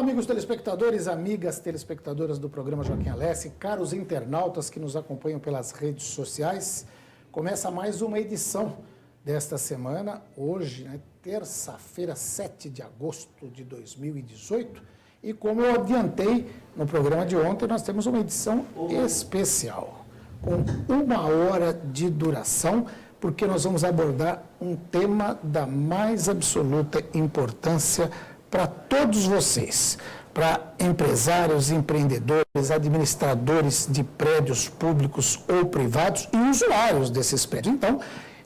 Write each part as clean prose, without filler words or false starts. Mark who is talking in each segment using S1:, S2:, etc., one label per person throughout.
S1: amigos telespectadores, amigas telespectadoras do programa Joaquim Alessi, caros internautas que nos acompanham pelas redes sociais. Começa mais uma edição desta semana, hoje, né, terça-feira, 7 de agosto de 2018. E como eu adiantei no programa de ontem, nós temos uma edição especial, com 1 hora de duração, porque nós vamos abordar um tema da mais absoluta importância para todos vocês, para empresários, empreendedores, administradores de prédios públicos ou privados e usuários desses prédios. Então,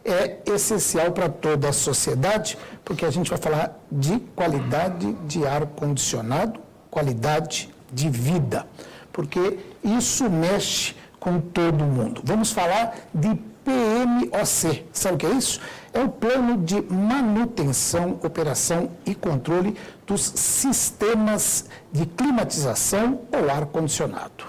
S1: é essencial para toda a sociedade, porque a gente vai falar de qualidade de ar-condicionado, qualidade de vida, porque isso mexe com todo mundo. Vamos falar de PMOC. Sabe o que é isso? É o Plano de Manutenção, Operação e Controle dos Sistemas de Climatização ou Ar-Condicionado.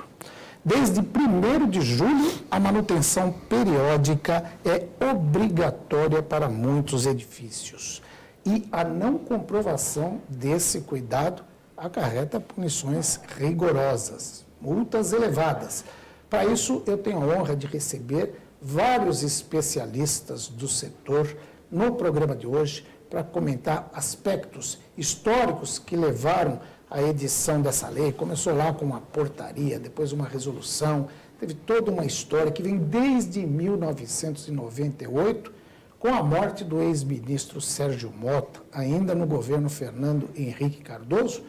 S1: Desde 1º de julho, a manutenção periódica é obrigatória para muitos edifícios. E a não comprovação desse cuidado acarreta punições rigorosas, multas elevadas. Para isso, eu tenho a honra de receber vários especialistas do setor no programa de hoje para comentar aspectos históricos que levaram à edição dessa lei. Começou lá com uma portaria, depois uma resolução, teve toda uma história que vem desde 1998, com a morte do ex-ministro Sérgio Mota, ainda no governo Fernando Henrique Cardoso,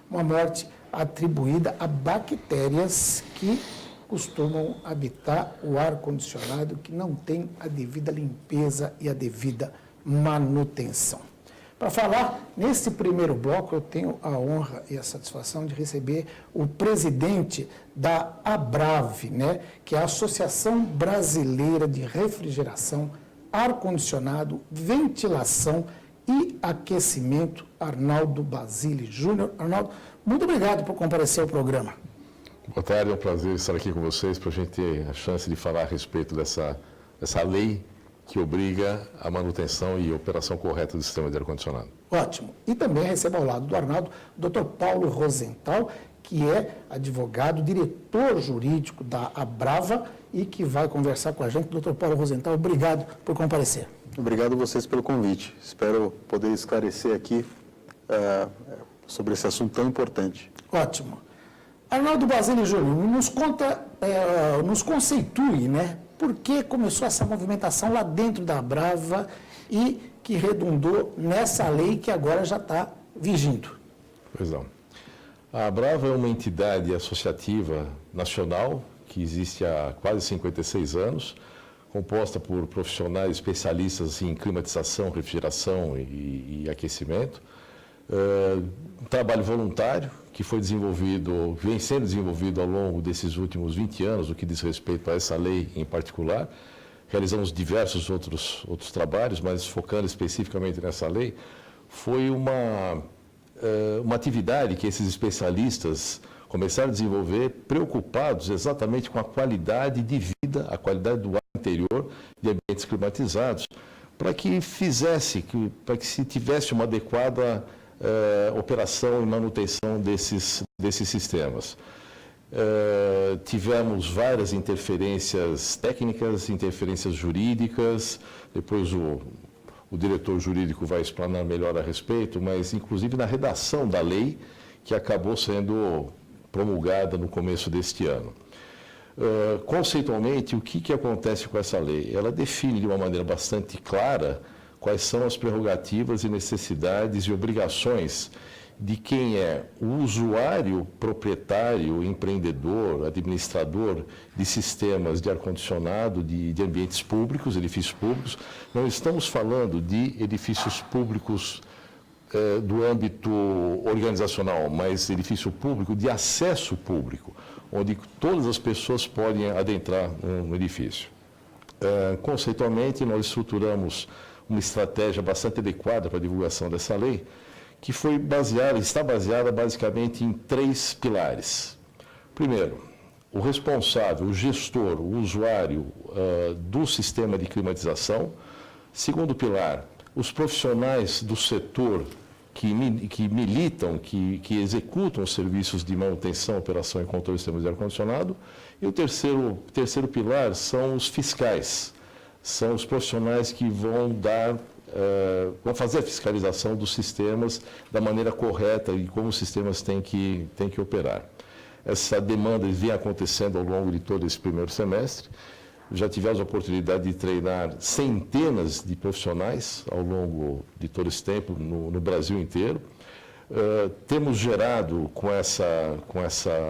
S1: uma morte atribuída a bactérias que costumam habitar o ar-condicionado que não tem a devida limpeza e a devida manutenção. Para falar nesse primeiro bloco, eu tenho a honra e a satisfação de receber o presidente da ABRAVE, né, que é a Associação Brasileira de Refrigeração, Ar-Condicionado, Ventilação e Aquecimento, Arnaldo Basile Júnior. Arnaldo, muito obrigado por comparecer ao programa.
S2: Boa tarde, é um prazer estar aqui com vocês para a gente ter a chance de falar a respeito dessa lei que obriga a manutenção e operação correta do sistema de ar-condicionado.
S1: Ótimo. E também recebo ao lado do Arnaldo o Dr. Paulo Rosenthal, que é advogado, diretor jurídico da Abrava e que vai conversar com a gente. Dr. Paulo Rosenthal, obrigado por comparecer.
S3: Obrigado a vocês pelo convite. Espero poder esclarecer aqui sobre esse assunto tão importante.
S1: Ótimo. Arnaldo Basile Júnior, nos conta, nos conceitue, né? Por que começou essa movimentação lá dentro da Abrava e que redundou nessa lei que agora já está vigindo?
S2: Pois não. A Abrava é uma entidade associativa nacional que existe há quase 56 anos, composta por profissionais especialistas em climatização, refrigeração e aquecimento. Um trabalho voluntário que foi desenvolvido, vem sendo desenvolvido ao longo desses últimos 20 anos, o que diz respeito a essa lei em particular. Realizamos diversos outros trabalhos, mas focando especificamente nessa lei, foi uma atividade que esses especialistas começaram a desenvolver preocupados exatamente com a qualidade de vida, a qualidade do ar interior de ambientes climatizados, para que se tivesse uma adequada operação e manutenção desses sistemas. Tivemos várias interferências técnicas, interferências jurídicas, depois o diretor jurídico vai explanar melhor a respeito, mas inclusive na redação da lei que acabou sendo promulgada no começo deste ano. Conceitualmente, o que acontece com essa lei? Ela define de uma maneira bastante clara quais são as prerrogativas e necessidades e obrigações de quem é o usuário, proprietário, empreendedor, administrador de sistemas de ar-condicionado de ambientes públicos, edifícios públicos. Não estamos falando de edifícios públicos do âmbito organizacional, mas edifício público de acesso público, onde todas as pessoas podem adentrar no edifício. Conceitualmente, nós estruturamos uma estratégia bastante adequada para a divulgação dessa lei, que está baseada basicamente em 3 pilares. Primeiro, o responsável, o gestor, o usuário do sistema de climatização. Segundo pilar, os profissionais do setor que militam, que executam os serviços de manutenção, operação e controle de sistemas de ar-condicionado. E o terceiro pilar são os fiscais, são os profissionais que vão fazer a fiscalização dos sistemas da maneira correta e como os sistemas têm que operar. Essa demanda vem acontecendo ao longo de todo esse primeiro semestre. Já tivemos a oportunidade de treinar centenas de profissionais ao longo de todo esse tempo, no Brasil inteiro. Temos gerado com essa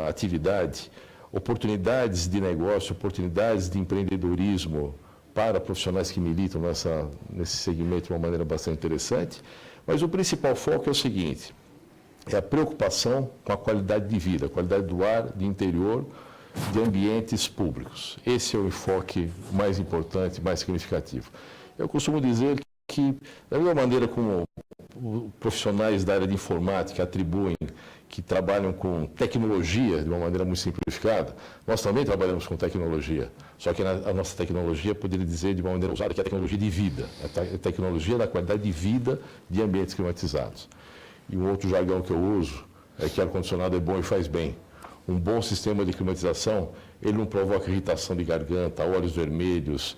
S2: atividade oportunidades de negócio, oportunidades de empreendedorismo para profissionais que militam nesse segmento de uma maneira bastante interessante. Mas o principal foco é o seguinte, é a preocupação com a qualidade de vida, a qualidade do ar, de interior, de ambientes públicos. Esse é o enfoque mais importante, mais significativo. Eu costumo dizer que, da mesma maneira como profissionais da área de informática atribuem que trabalham com tecnologia de uma maneira muito simplificada, nós também trabalhamos com tecnologia. Só que a nossa tecnologia, poderia dizer de uma maneira usada, que é a tecnologia de vida, a tecnologia da qualidade de vida de ambientes climatizados. E um outro jargão que eu uso é que ar-condicionado é bom e faz bem. Um bom sistema de climatização, ele não provoca irritação de garganta, olhos vermelhos,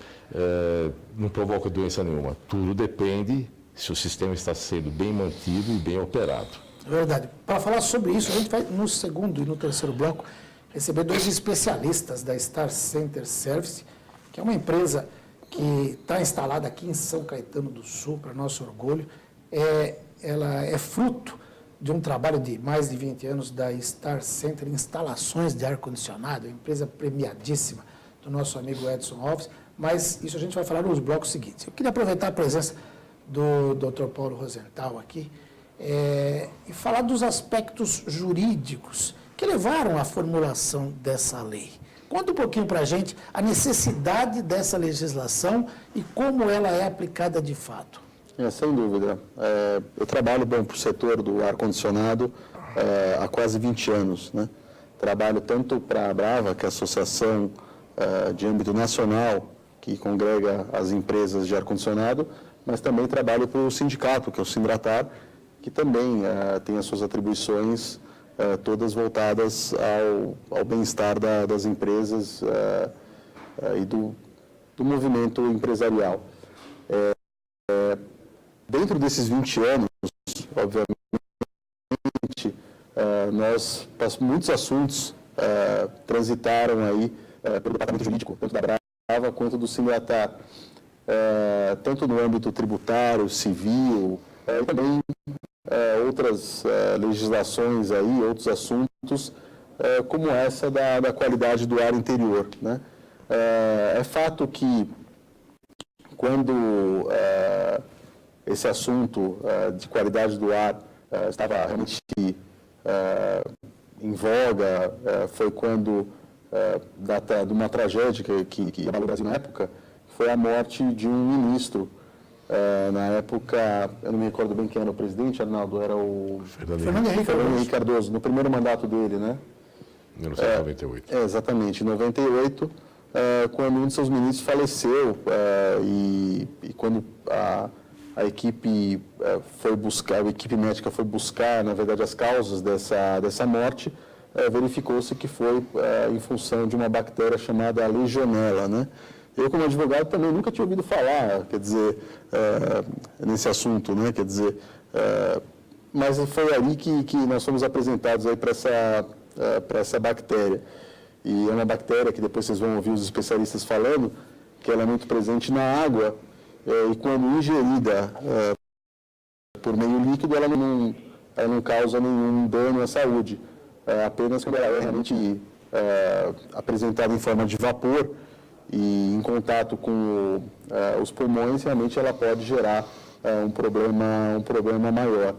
S2: não provoca doença nenhuma. Tudo depende se o sistema está sendo bem mantido e bem operado.
S1: É verdade. Para falar sobre isso, a gente vai, no segundo e no terceiro bloco, receber dois especialistas da Star Center Service, que é uma empresa que está instalada aqui em São Caetano do Sul, para nosso orgulho. Ela é fruto de um trabalho de mais de 20 anos da Star Center Instalações de Ar-Condicionado, empresa premiadíssima do nosso amigo Edson Alves, mas isso a gente vai falar nos blocos seguintes. Eu queria aproveitar a presença do Dr. Paulo Rosenthal aqui e falar dos aspectos jurídicos que levaram à formulação dessa lei. Conta um pouquinho para a gente a necessidade dessa legislação e como ela é aplicada de fato.
S3: Sem dúvida. Eu trabalho para o setor do ar-condicionado há quase 20 anos, né? Trabalho tanto para a Brava, que é a associação de âmbito nacional, que congrega as empresas de ar-condicionado, mas também trabalho para o sindicato, que é o Sindratar, que também tem as suas atribuições todas voltadas ao bem-estar das empresas e do movimento empresarial. Dentro desses 20 anos, obviamente, muitos assuntos transitaram aí pelo departamento jurídico, tanto da Brava quanto do Sindratar, tanto no âmbito tributário, civil, e também outras legislações aí, outros assuntos, como essa da qualidade do ar interior, né? É fato que quando esse assunto de qualidade do ar estava realmente em voga, foi quando, de uma tragédia que abalou o Brasil na época, foi a morte de um ministro. Na época, eu não me recordo bem quem era o presidente, Arnaldo, era o Fernando Henrique Cardoso, no primeiro mandato dele, né?
S2: 1998.
S3: Exatamente, em 98, quando um de seus ministros faleceu e quando a equipe a equipe médica foi buscar, na verdade, as causas dessa morte, verificou-se que foi em função de uma bactéria chamada Legionella, né? Eu, como advogado, também nunca tinha ouvido falar, quer dizer, nesse assunto, né? Quer dizer, mas foi ali que nós fomos apresentados aí para essa bactéria. E é uma bactéria que depois vocês vão ouvir os especialistas falando, que ela é muito presente na água, e quando ingerida por meio líquido, ela não causa nenhum dano à saúde, apenas quando ela é realmente apresentada em forma de vapor e em contato com os pulmões, realmente ela pode gerar um problema maior.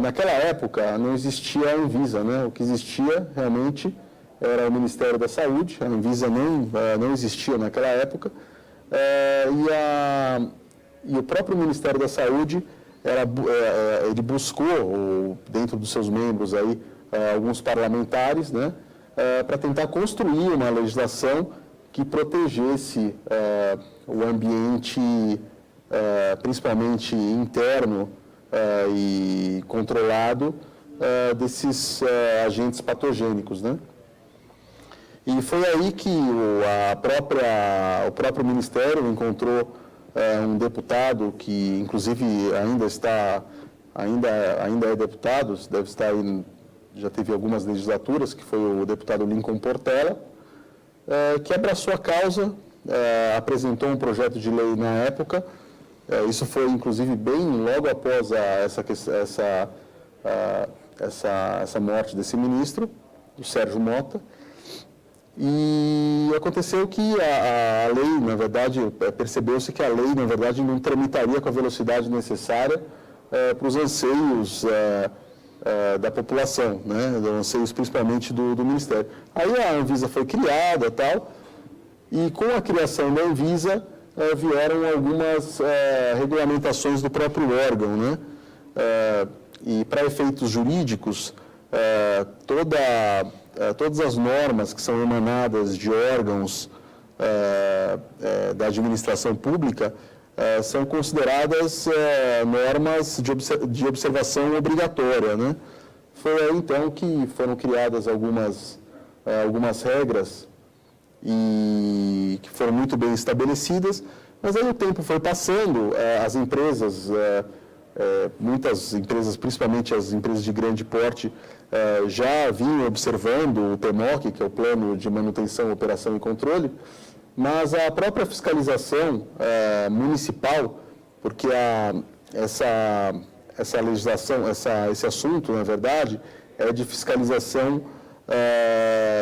S3: Naquela época não existia a Anvisa, né? O que existia realmente era o Ministério da Saúde, a Anvisa não existia naquela época, e o próprio Ministério da Saúde ele buscou, dentro dos seus membros aí, alguns parlamentares, né, para tentar construir uma legislação que protegesse o ambiente, principalmente interno, e controlado desses agentes patogênicos, né? E foi aí que o próprio Ministério encontrou um deputado que, inclusive, ainda é deputado, deve estar aí, já teve algumas legislaturas, que foi o deputado Lincoln Portela, que abraçou a causa, apresentou um projeto de lei na época. Isso foi, inclusive, bem logo após essa morte desse ministro, o Sérgio Mota. E aconteceu que a lei, na verdade, percebeu-se que a lei, na verdade, não tramitaria com a velocidade necessária para os anseios da população, né? Os anseios principalmente do Ministério. Aí a Anvisa foi criada e tal, e com a criação da Anvisa vieram algumas regulamentações do próprio órgão, né? E para efeitos jurídicos, todas as normas que são emanadas de órgãos da administração pública são consideradas normas de observação obrigatória, né? Foi aí, então, que foram criadas algumas regras e que foram muito bem estabelecidas, mas aí o tempo foi passando, as empresas, muitas empresas, principalmente as empresas de grande porte, já vinham observando o PMOC, que é o Plano de Manutenção, Operação e Controle, mas a própria fiscalização municipal, porque essa legislação, esse assunto, na verdade, é de fiscalização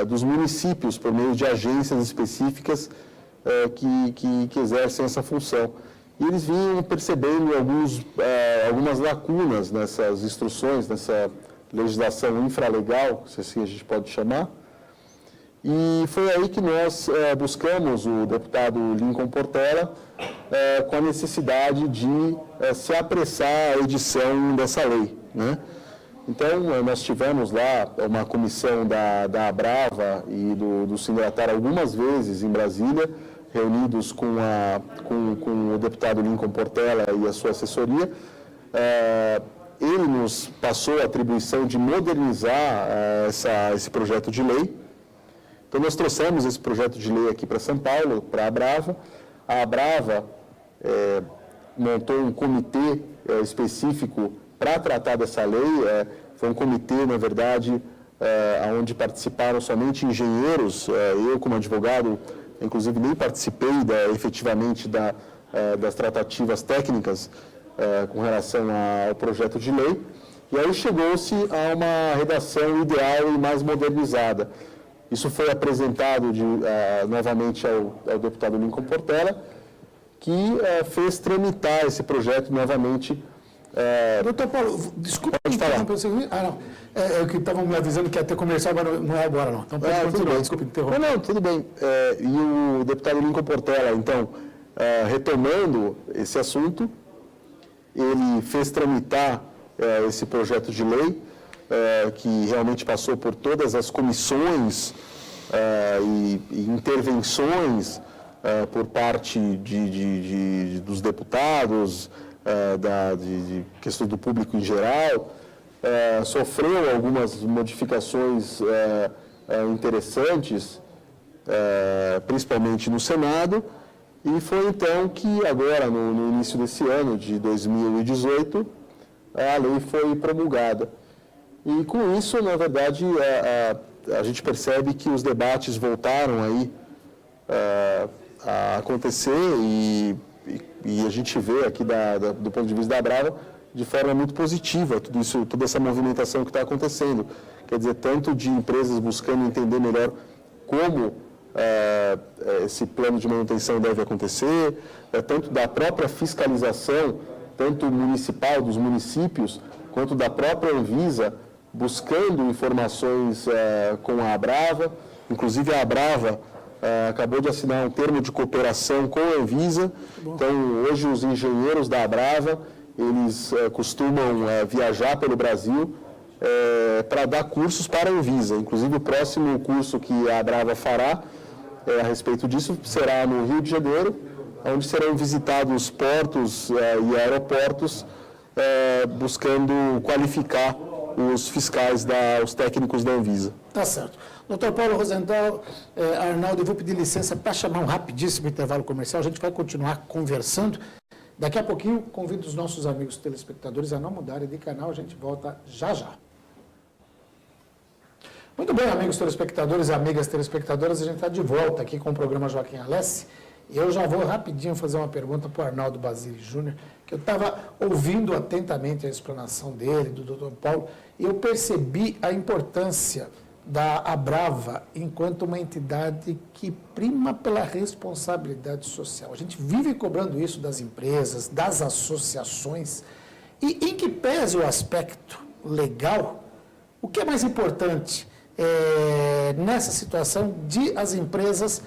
S3: dos municípios por meio de agências específicas que exercem essa função. E eles vinham percebendo algumas lacunas nessas instruções, nessa legislação infralegal, se assim a gente pode chamar. E foi aí que nós buscamos o deputado Lincoln Portela com a necessidade de se apressar a edição dessa lei, né? Então, nós tivemos lá uma comissão da Abrava e do Sindicatar algumas vezes em Brasília, reunidos com o deputado Lincoln Portela e a sua assessoria. Ele nos passou a atribuição de modernizar esse projeto de lei. Então, nós trouxemos esse projeto de lei aqui para São Paulo, para a Abrava. A Abrava montou um comitê específico para tratar dessa lei. Foi um comitê, na verdade, onde participaram somente engenheiros. Eu, como advogado, inclusive, nem participei efetivamente das tratativas técnicas com relação ao projeto de lei. E aí chegou-se a uma redação ideal e mais modernizada. Isso foi apresentado novamente ao deputado Lincoln Portela, que fez tramitar esse projeto novamente.
S1: Doutor Paulo, desculpa.
S3: Pode falar.
S1: Não. É o que estavam me avisando que ia ter comercial, mas não é agora, não. Então pode continuar, desculpa interromper.
S3: Não, tudo bem. E o deputado Lincoln Portela, então, retomando esse assunto, ele fez tramitar esse projeto de lei, que realmente passou por todas as comissões e intervenções por parte dos deputados, de questão do público em geral, sofreu algumas modificações interessantes, principalmente no Senado, e foi então que agora, no início desse ano, de 2018, a lei foi promulgada. E com isso, na verdade, a gente percebe que os debates voltaram aí a acontecer e a gente vê aqui do ponto de vista da Abrava de forma muito positiva toda essa movimentação que está acontecendo. Quer dizer, tanto de empresas buscando entender melhor como esse plano de manutenção deve acontecer, tanto da própria fiscalização, tanto municipal dos municípios, quanto da própria Anvisa, buscando informações com a Abrava. Inclusive, a Abrava acabou de assinar um termo de cooperação com a Anvisa. Então, hoje, os engenheiros da Abrava, eles costumam viajar pelo Brasil para dar cursos para a Anvisa. Inclusive, o próximo curso que a Abrava fará a respeito disso será no Rio de Janeiro, onde serão visitados portos e aeroportos buscando qualificar os fiscais, os técnicos da Anvisa.
S1: Tá certo. Doutor Paulo Rosenthal, Arnaldo, eu vou pedir licença para chamar um rapidíssimo intervalo comercial. A gente vai continuar conversando. Daqui a pouquinho, convido os nossos amigos telespectadores a não mudarem de canal. A gente volta já já. Muito bem, amigos telespectadores e amigas telespectadoras, a gente está de volta aqui com o programa Joaquim Alessi. E eu já vou rapidinho fazer uma pergunta para o Arnaldo Basile Júnior, que eu estava ouvindo atentamente a explanação dele, do Dr. Paulo, e eu percebi a importância da Abrava enquanto uma entidade que prima pela responsabilidade social. A gente vive cobrando isso das empresas, das associações, e em que pese o aspecto legal, o que é mais importante nessa situação de as empresas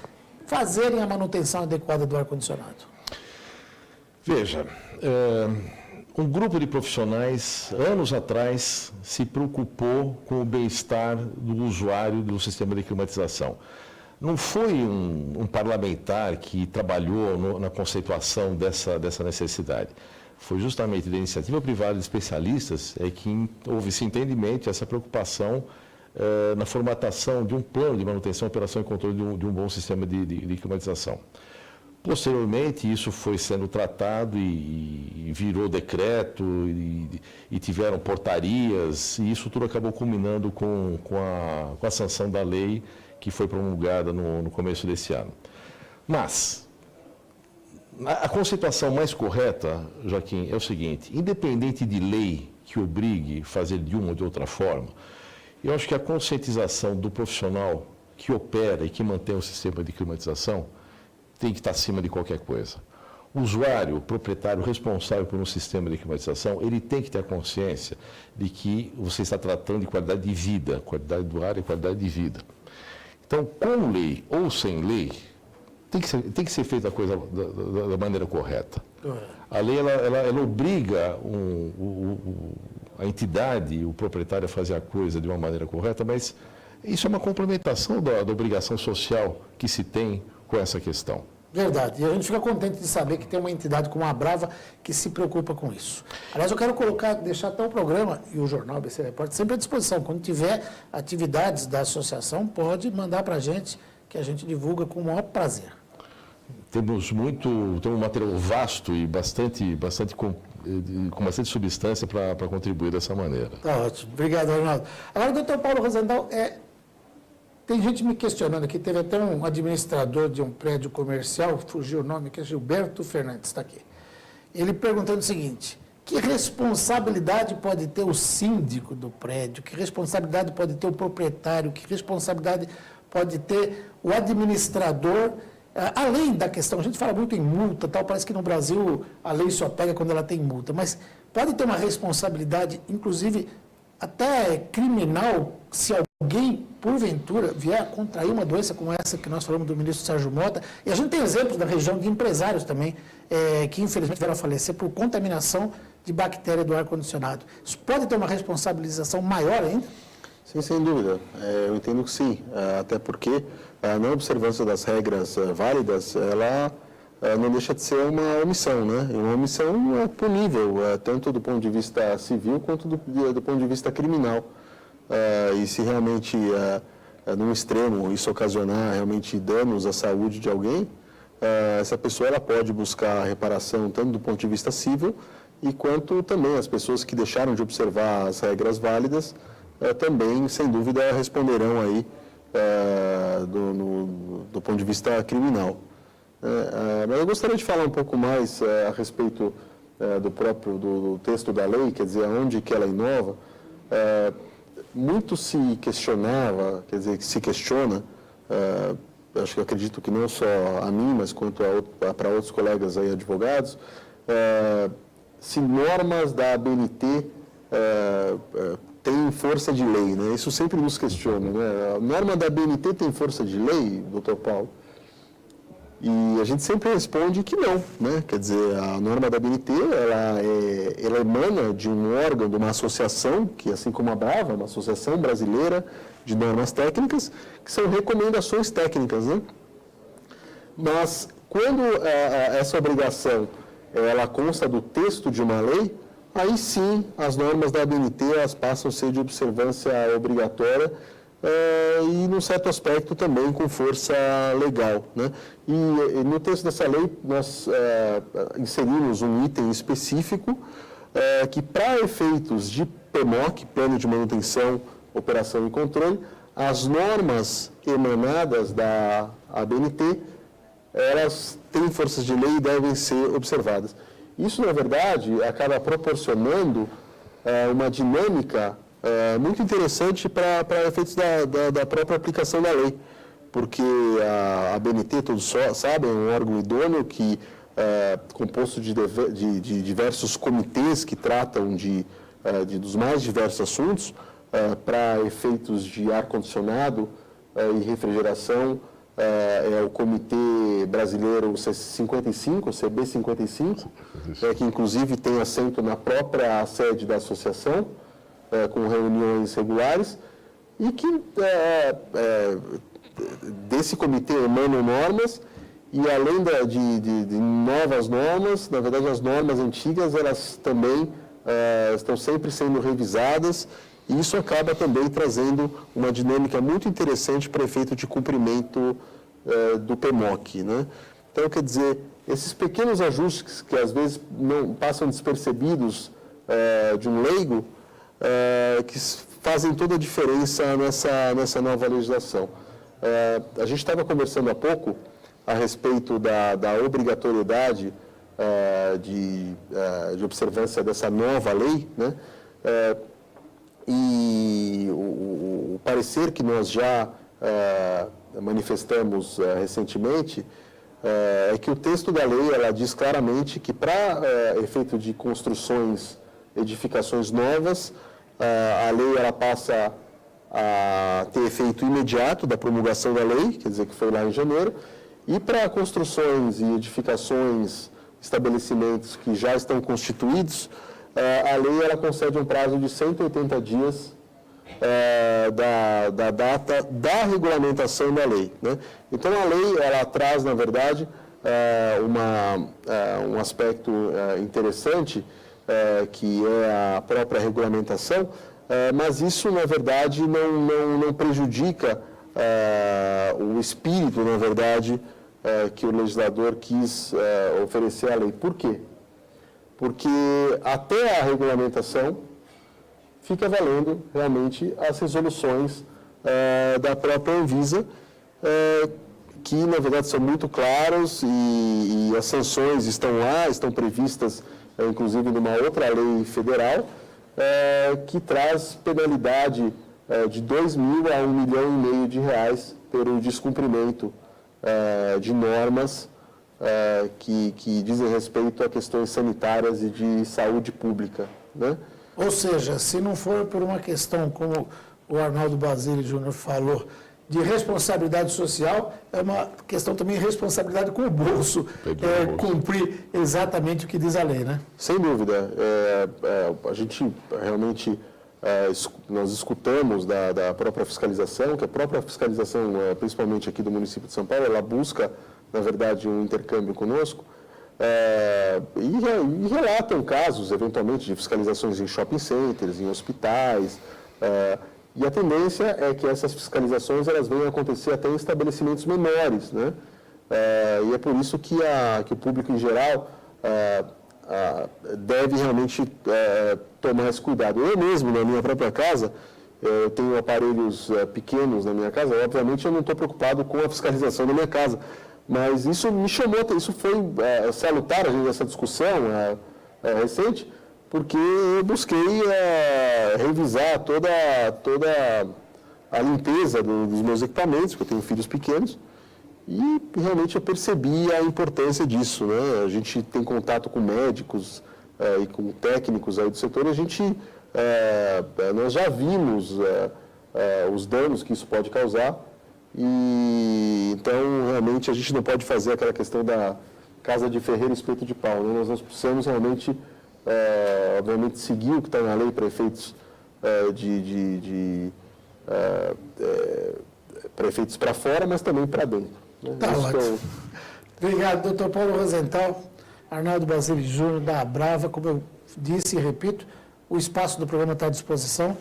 S1: fazerem a manutenção adequada do ar-condicionado?
S2: Veja, um grupo de profissionais, anos atrás, se preocupou com o bem-estar do usuário do sistema de climatização. Não foi um parlamentar que trabalhou na conceituação dessa necessidade. Foi justamente da iniciativa privada de especialistas que houve esse entendimento, essa preocupação na formatação de um plano de manutenção, operação e controle de um bom sistema de climatização. Posteriormente, isso foi sendo tratado e virou decreto e tiveram portarias, e isso tudo acabou culminando com a sanção da lei que foi promulgada no começo desse ano. Mas a conceituação mais correta, Joaquim, é o seguinte: independente de lei que obrigue a fazer de uma ou de outra forma, eu acho que a conscientização do profissional que opera e que mantém o sistema de climatização tem que estar acima de qualquer coisa. O usuário, o proprietário responsável por um sistema de climatização, ele tem que ter a consciência de que você está tratando de qualidade de vida, qualidade do ar e qualidade de vida. Então, com lei ou sem lei, tem que ser feita a coisa da maneira correta. A lei, ela obriga a entidade, o proprietário a fazer a coisa de uma maneira correta, mas isso é uma complementação da obrigação social que se tem com essa questão.
S1: Verdade. E a gente fica contente de saber que tem uma entidade como a Abrava que se preocupa com isso. Aliás, eu quero deixar até o programa e o jornal ABC Repórter sempre à disposição. Quando tiver atividades da associação, pode mandar para a gente, que a gente divulga com o maior prazer.
S2: Temos um material vasto e com bastante substância para contribuir dessa maneira.
S1: Tá ótimo. Obrigado, Arnaldo. Agora, doutor Paulo Rosenthal, tem gente me questionando aqui, teve até um administrador de um prédio comercial, fugiu o nome, que é Gilberto Fernandes, está aqui. Ele perguntando o seguinte: que responsabilidade pode ter o síndico do prédio? Que responsabilidade pode ter o proprietário? Que responsabilidade pode ter o administrador? Além da questão, a gente fala muito em multa, tal, parece que no Brasil a lei só pega quando ela tem multa, mas pode ter uma responsabilidade, inclusive até criminal, se alguém, porventura, vier a contrair uma doença como essa que nós falamos do ministro Sérgio Mota. E a gente tem exemplos da região de empresários também, que infelizmente vieram a falecer por contaminação de bactéria do ar-condicionado. Isso pode ter uma responsabilização maior ainda?
S3: Sim, sem dúvida. Eu entendo que sim, até porque a não observância das regras válidas, ela não deixa de ser uma omissão, né? E uma omissão punível, tanto do ponto de vista civil quanto do ponto de vista criminal. E se realmente, num extremo, isso ocasionar realmente danos à saúde de alguém, essa pessoa ela pode buscar reparação tanto do ponto de vista civil e quanto também as pessoas que deixaram de observar as regras válidas também, sem dúvida, responderão aí do ponto de vista criminal. Mas eu gostaria de falar um pouco mais a respeito do texto da lei, quer dizer, aonde que ela inova. Muito se questionava, quer dizer, que se questiona, acho que eu acredito que não só a mim, mas quanto para outros colegas aí, advogados, se normas da ABNT têm força de lei, né? Isso sempre nos questiona, né? A norma da ABNT tem força de lei, doutor Paulo? E a gente sempre responde que não, né? Quer dizer, a norma da ABNT, ela emana de um órgão, de uma associação, que assim como a Abrava, uma associação brasileira de normas técnicas, que são recomendações técnicas, né? Mas, quando essa obrigação, ela consta do texto de uma lei, aí sim as normas da ABNT elas passam a ser de observância obrigatória e, num certo aspecto, também com força legal, né? E no texto dessa lei nós inserimos um item específico que, para efeitos de PMOC, Plano de Manutenção, Operação e Controle, as normas emanadas da ABNT, elas têm forças de lei e devem ser observadas. Isso, na verdade, acaba proporcionando uma dinâmica muito interessante para efeitos da própria aplicação da lei, porque a ABNT, todos sabem, é um órgão idôneo que composto de diversos comitês que tratam dos mais diversos assuntos, para efeitos de ar-condicionado e refrigeração, é o Comitê Brasileiro 55, CB55, que inclusive tem assento na própria sede da associação, com reuniões regulares, e que desse comitê emanam normas, e além de novas normas, na verdade as normas antigas, elas também estão sempre sendo revisadas, e isso acaba também trazendo uma dinâmica muito interessante para efeito de cumprimento do PMOC, né? Então, quer dizer, esses pequenos ajustes que às vezes não passam despercebidos de um leigo, que fazem toda a diferença nessa nova legislação. A gente estava conversando há pouco a respeito da obrigatoriedade de observância dessa nova lei, né? E o parecer que nós já manifestamos recentemente é que o texto da lei ela diz claramente que para efeito de construções, edificações novas, a lei ela passa a ter efeito imediato da promulgação da lei, quer dizer que foi lá em janeiro, e para construções e edificações, estabelecimentos que já estão constituídos, a lei ela concede um prazo de 180 dias da data da regulamentação da lei, né? Então, a lei ela traz, na verdade, um aspecto interessante, que é a própria regulamentação, mas isso, na verdade, não prejudica o espírito, na verdade, que o legislador quis oferecer à lei. Por quê? Porque até a regulamentação fica valendo realmente as resoluções da própria Anvisa, que na verdade são muito claros e as sanções estão lá, estão previstas inclusive numa outra lei federal, que traz penalidade de 2 mil a 1,5 milhão de reais pelo descumprimento de normas que dizem respeito a questões sanitárias e de saúde pública, né?
S1: Ou seja, se não for por uma questão, como o Arnaldo Basile Júnior falou, de responsabilidade social, é uma questão também de responsabilidade com o bolso, cumprir exatamente o que diz a lei, né?
S3: Sem dúvida. A gente realmente, nós escutamos da própria fiscalização, que a própria fiscalização, principalmente aqui do município de São Paulo, ela busca, na verdade, um intercâmbio conosco, e relatam casos, eventualmente, de fiscalizações em shopping centers, em hospitais, e a tendência é que essas fiscalizações elas venham a acontecer até em estabelecimentos menores, né? E é por isso que o público em geral deve realmente tomar esse cuidado. Eu mesmo, na minha própria casa, eu tenho aparelhos pequenos na minha casa, obviamente eu não estou preocupado com a fiscalização da minha casa, mas isso me chamou, isso foi salutar a gente essa discussão recente, porque eu busquei revisar toda a limpeza dos meus equipamentos, porque eu tenho filhos pequenos, e realmente eu percebi a importância disso, né? A gente tem contato com médicos e com técnicos aí do setor, nós já vimos os danos que isso pode causar, e então realmente a gente não pode fazer aquela questão da casa de ferreiro e espeto de pau, né? Nós precisamos realmente obviamente seguir o que está na lei para efeitos para efeitos para fora, mas também para dentro, né?
S1: Tá ótimo. Obrigado, doutor Paulo Rosenthal, Arnaldo Basile Júnior, da Abrava. Como eu disse e repito, o espaço do programa está à disposição.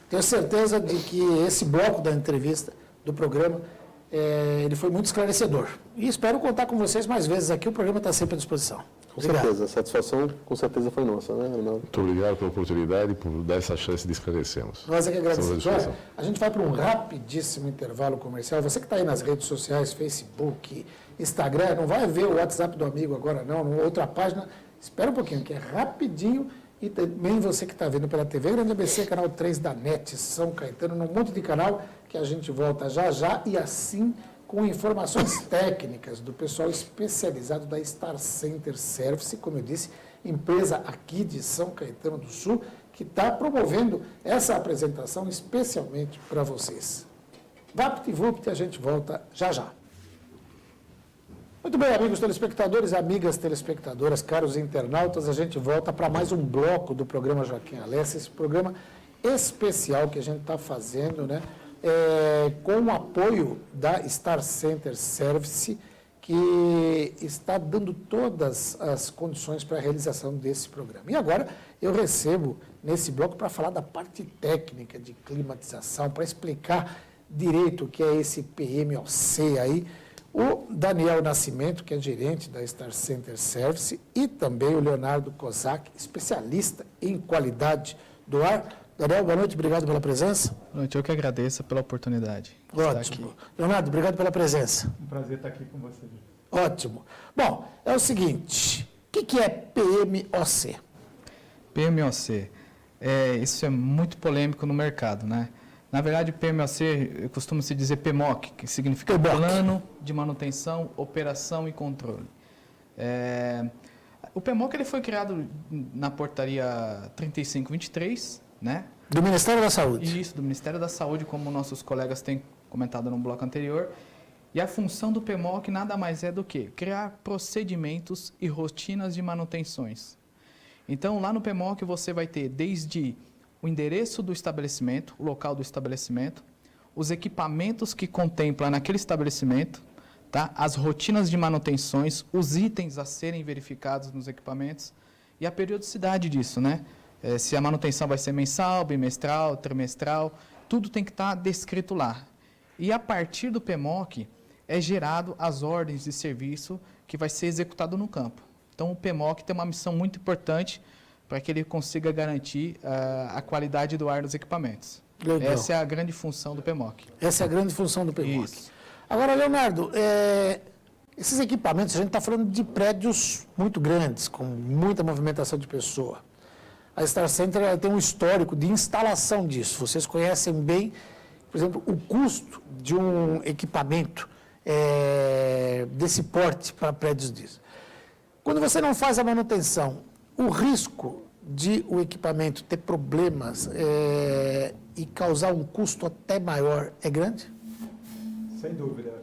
S1: Tenho certeza de que esse bloco da entrevista do programa, ele foi muito esclarecedor. E espero contar com vocês mais vezes aqui, o programa está sempre à disposição.
S3: Com certeza, a satisfação com certeza foi nossa, né, Arnaldo?
S2: Muito obrigado pela oportunidade e por dar essa chance de esclarecermos.
S1: Nós é que agradecemos.
S2: Olha,
S1: A gente vai para um rapidíssimo intervalo comercial. Você que está aí nas redes sociais, Facebook, Instagram, não vai ver o WhatsApp do amigo agora não, outra página. Espera um pouquinho, que é rapidinho. E também você que está vendo pela TV Grande ABC, canal 3 da NET, São Caetano, num monte de canal, que a gente volta já já, e assim com informações técnicas do pessoal especializado da Star Center Service, como eu disse, empresa aqui de São Caetano do Sul, que está promovendo essa apresentação especialmente para vocês. VaptVupt, a gente volta já já. Muito bem, amigos telespectadores, amigas telespectadoras, caros internautas, a gente volta para mais um bloco do programa Joaquim Alessi, esse programa especial que a gente está fazendo, né, com o apoio da Star Center Service, que está dando todas as condições para a realização desse programa. E agora eu recebo nesse bloco para falar da parte técnica de climatização, para explicar direito o que é esse PMOC aí, o Daniel Nascimento, que é gerente da Star Center Service, e também o Leonardo Kozak, especialista em qualidade do ar. Daniel, boa noite, obrigado pela presença.
S4: Boa noite, eu que agradeço pela oportunidade.
S1: Ótimo. Leonardo, obrigado pela presença.
S5: Um prazer estar aqui com você.
S1: Ótimo. Bom, é o seguinte, o que é PMOC?
S4: PMOC, isso é muito polêmico no mercado, né? Na verdade, PMOC, costuma-se dizer PMOC, que significa Plano de Manutenção, Operação e Controle. O PMOC ele foi criado na portaria 3523, né?
S1: Do Ministério da Saúde.
S4: Isso, do Ministério da Saúde, como nossos colegas têm comentado no bloco anterior. E a função do PMOC nada mais é do que criar procedimentos e rotinas de manutenções. Então, lá no PMOC você vai ter desde o endereço do estabelecimento, o local do estabelecimento, os equipamentos que contempla naquele estabelecimento, tá? As rotinas de manutenções, os itens a serem verificados nos equipamentos e a periodicidade disso, né? Se a manutenção vai ser mensal, bimestral, trimestral, tudo tem que estar descrito lá. E a partir do PMOC é gerado as ordens de serviço que vai ser executado no campo. Então o PMOC tem uma missão muito importante para que ele consiga garantir a qualidade do ar dos equipamentos.
S1: Legal.
S4: Essa é a grande função do PMOC.
S1: Essa é a grande função do PMOC.
S4: Isso.
S1: Agora, Leonardo, esses equipamentos, a gente está falando de prédios muito grandes, com muita movimentação de pessoa. A Star Center tem um histórico de instalação disso. Vocês conhecem bem, por exemplo, o custo de um equipamento desse porte para prédios disso. Quando você não faz a manutenção, o risco de o equipamento ter problemas e causar um custo até maior é grande?
S5: Sem dúvida.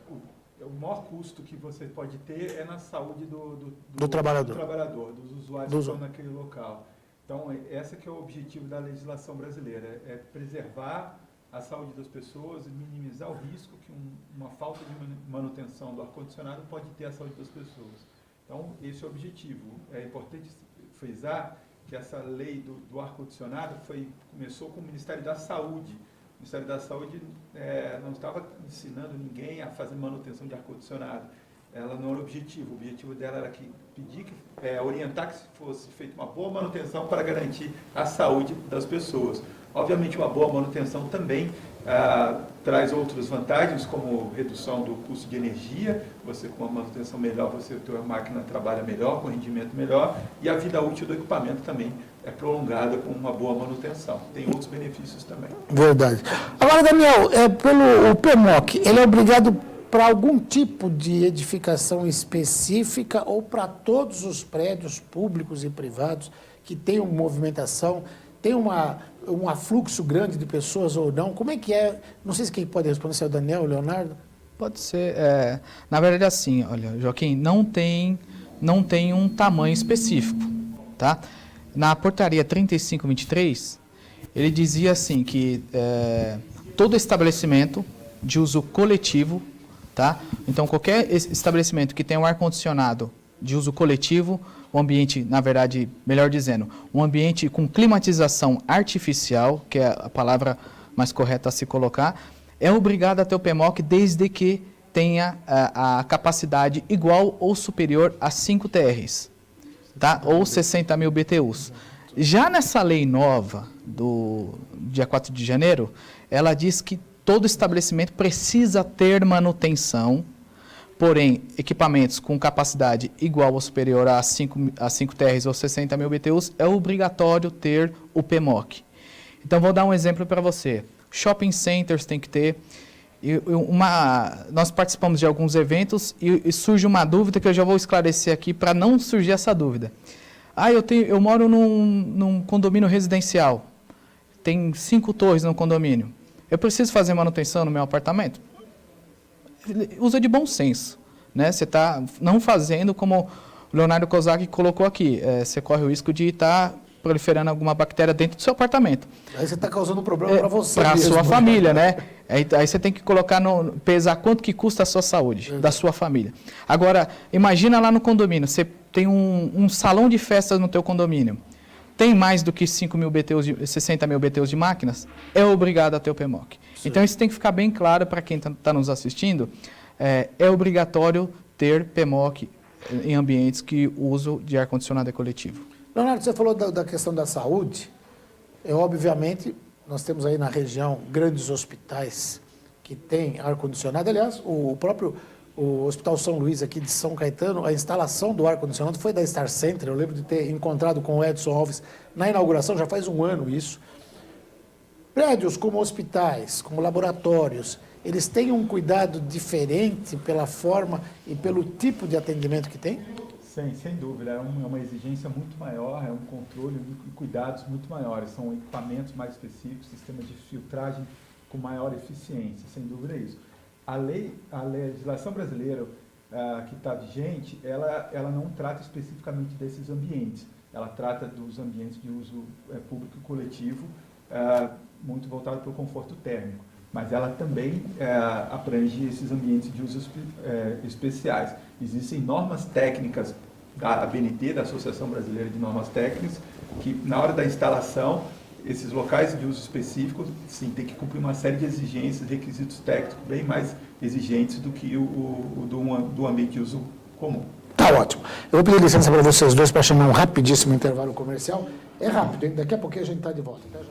S5: O maior custo que você pode ter é na saúde
S1: Do trabalhador.
S5: Dos usuários que estão naquele local. Então, esse que é o objetivo da legislação brasileira, é preservar a saúde das pessoas e minimizar o risco que uma falta de manutenção do ar-condicionado pode ter à saúde das pessoas. Então, esse é o objetivo. É importante frisar que essa lei do ar-condicionado começou com o Ministério da Saúde. O Ministério da Saúde não estava ensinando ninguém a fazer manutenção de ar-condicionado. Ela não era o objetivo dela era orientar que fosse feita uma boa manutenção para garantir a saúde das pessoas. Obviamente, uma boa manutenção também traz outras vantagens, como redução do custo de energia. Você, com uma manutenção melhor, a tua máquina trabalha melhor, com rendimento melhor, e a vida útil do equipamento também é prolongada com uma boa manutenção. Tem outros benefícios também.
S1: Verdade. Agora, Daniel, o PMOC, ele é obrigado para algum tipo de edificação específica ou para todos os prédios públicos e privados que tenham movimentação, tem um afluxo grande de pessoas ou não? Como é que é? Não sei se quem pode responder, se é o Daniel ou o Leonardo.
S4: Pode ser. Na verdade, assim, olha, Joaquim, não tem um tamanho específico, tá? Na portaria 3523, ele dizia assim que todo estabelecimento de uso coletivo, tá? Então, qualquer estabelecimento que tenha um ar-condicionado de uso coletivo um ambiente, na verdade, melhor dizendo, um ambiente com climatização artificial, que é a palavra mais correta a se colocar, é obrigado a ter o PMOC desde que tenha a capacidade igual ou superior a 5 TRs, tá? Ou 60 mil BTUs. Já nessa lei nova do dia 4 de janeiro, ela diz que todo estabelecimento precisa ter manutenção. Porém, equipamentos com capacidade igual ou superior a 5 TRs ou 60 mil BTUs, é obrigatório ter o PMOC. Então, vou dar um exemplo para você. Shopping centers tem que ter. Nós participamos de alguns eventos e surge uma dúvida que eu já vou esclarecer aqui para não surgir essa dúvida. Eu moro num condomínio residencial. Tem 5 torres no condomínio. Eu preciso fazer manutenção no meu apartamento? Usa de bom senso, né? Você está não fazendo como o Leonardo Kozak colocou aqui. Você corre o risco de estar proliferando alguma bactéria dentro do seu apartamento.
S1: Aí você está causando um problema para você.
S4: Para a sua família, né? Aí você tem que colocar, pesar quanto que custa a sua saúde, da sua família. Agora, imagina lá no condomínio, você tem um salão de festas no teu condomínio. Tem mais do que 60 mil BTUs de máquinas? É obrigado a ter o PMOC. Sim. Então, isso tem que ficar bem claro para quem está nos assistindo. É obrigatório ter PMOC em ambientes que o uso de ar-condicionado é coletivo.
S1: Leonardo, você falou da questão da saúde. Obviamente, nós temos aí na região grandes hospitais que têm ar-condicionado. Aliás, o Hospital São Luís aqui de São Caetano, a instalação do ar-condicionado foi da Star Center. Eu lembro de ter encontrado com o Edson Alves na inauguração, já faz um ano isso. Prédios como hospitais, como laboratórios, eles têm um cuidado diferente pela forma e pelo tipo de atendimento que tem?
S5: Sem dúvida. É uma exigência muito maior, é um controle e cuidados muito maiores. São equipamentos mais específicos, sistemas de filtragem com maior eficiência, sem dúvida é isso. A legislação brasileira que está vigente, ela não trata especificamente desses ambientes. Ela trata dos ambientes de uso público e coletivo, muito voltado para o conforto térmico. Mas ela também abrange esses ambientes de uso especiais. Existem normas técnicas da ABNT, da Associação Brasileira de Normas Técnicas, que na hora da instalação, esses locais de uso específico, sim, tem que cumprir uma série de exigências, requisitos técnicos bem mais exigentes do que o do ambiente de uso comum.
S1: Tá ótimo. Eu vou pedir licença para vocês dois para chamar um rapidíssimo intervalo comercial. É rápido, hein? Daqui a pouquinho a gente está de volta. Até já.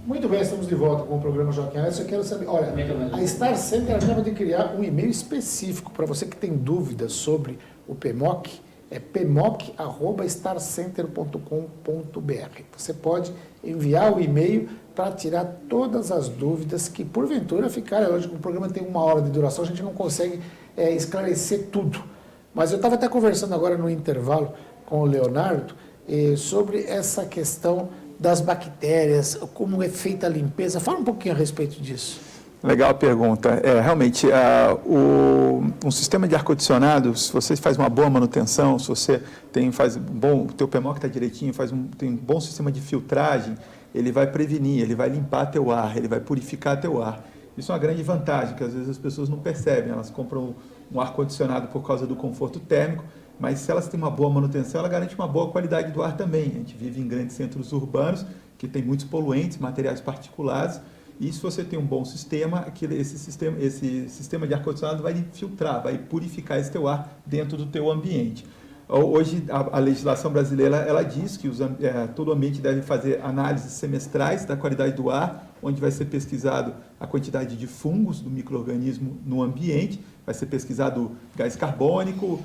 S1: Muito bem, estamos de volta com o programa Joaquim Alessi. Eu quero saber, olha, a Star Center acaba de criar um e-mail específico para você que tem dúvidas sobre o PMOC. É pmoc@starcenter.com.br. Você pode enviar o e-mail para tirar todas as dúvidas que, porventura, ficarem. Lógico, o programa tem 1 hora de duração, a gente não consegue esclarecer tudo. Mas eu estava até conversando agora no intervalo com o Leonardo sobre essa questão das bactérias, como é feita a limpeza. Fala um pouquinho a respeito disso.
S5: Legal a pergunta. Realmente, um sistema de ar-condicionado, se você faz uma boa manutenção, se você o teu PMOC está direitinho, tem um bom sistema de filtragem, ele vai prevenir, ele vai limpar teu ar, ele vai purificar teu ar. Isso é uma grande vantagem, que às vezes as pessoas não percebem. Elas compram um ar-condicionado por causa do conforto térmico, mas se elas têm uma boa manutenção, ela garante uma boa qualidade do ar também. A gente vive em grandes centros urbanos, que tem muitos poluentes, materiais particulados, e se você tem um bom sistema, esse sistema de ar-condicionado vai filtrar, vai purificar esse teu ar dentro do teu ambiente. Hoje, a legislação brasileira, ela diz que todo ambiente deve fazer análises semestrais da qualidade do ar, onde vai ser pesquisado a quantidade de fungos do micro-organismo no ambiente, vai ser pesquisado gás carbônico,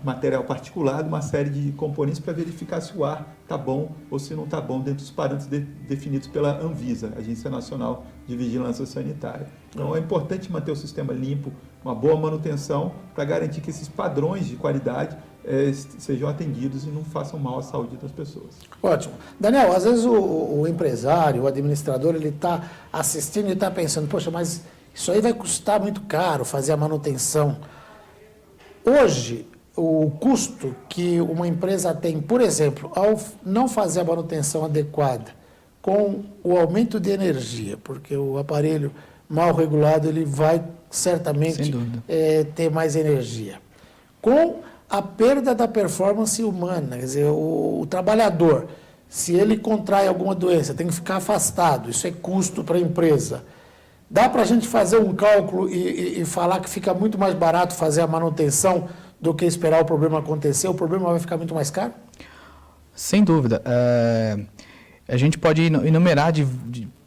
S5: material particulado, uma série de componentes para verificar se o ar está bom ou se não está bom dentro dos parâmetros definidos pela Anvisa, Agência Nacional de Vigilância Sanitária. Então, é importante manter o sistema limpo, uma boa manutenção, para garantir que esses padrões de qualidade sejam atendidos e não façam mal à saúde das pessoas.
S1: Ótimo. Daniel, às vezes o empresário, o administrador, ele está assistindo e está pensando, poxa, mas isso aí vai custar muito caro fazer a manutenção. Hoje, o custo que uma empresa tem, por exemplo, ao não fazer a manutenção adequada, com o aumento de energia, porque o aparelho mal regulado ele vai certamente ter mais energia. Com a perda da performance humana, quer dizer, o trabalhador, se ele contrai alguma doença, tem que ficar afastado, isso é custo para a empresa. Dá para a gente fazer um cálculo e falar que fica muito mais barato fazer a manutenção do que esperar o problema acontecer? O problema vai ficar muito mais caro?
S4: Sem dúvida. A gente pode enumerar de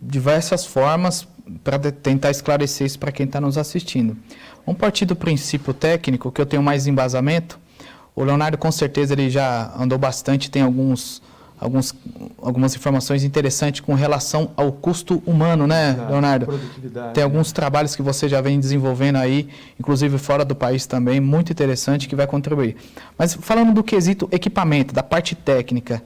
S4: diversas formas para tentar esclarecer isso para quem está nos assistindo. Vamos partir do princípio técnico, que eu tenho mais embasamento. O Leonardo, com certeza, ele já andou bastante, tem algumas informações interessantes com relação ao custo humano, né, Leonardo?
S5: Produtividade.
S4: Tem alguns trabalhos que você já vem desenvolvendo aí, inclusive fora do país também, muito interessante, que vai contribuir. Mas falando do quesito equipamento, da parte técnica,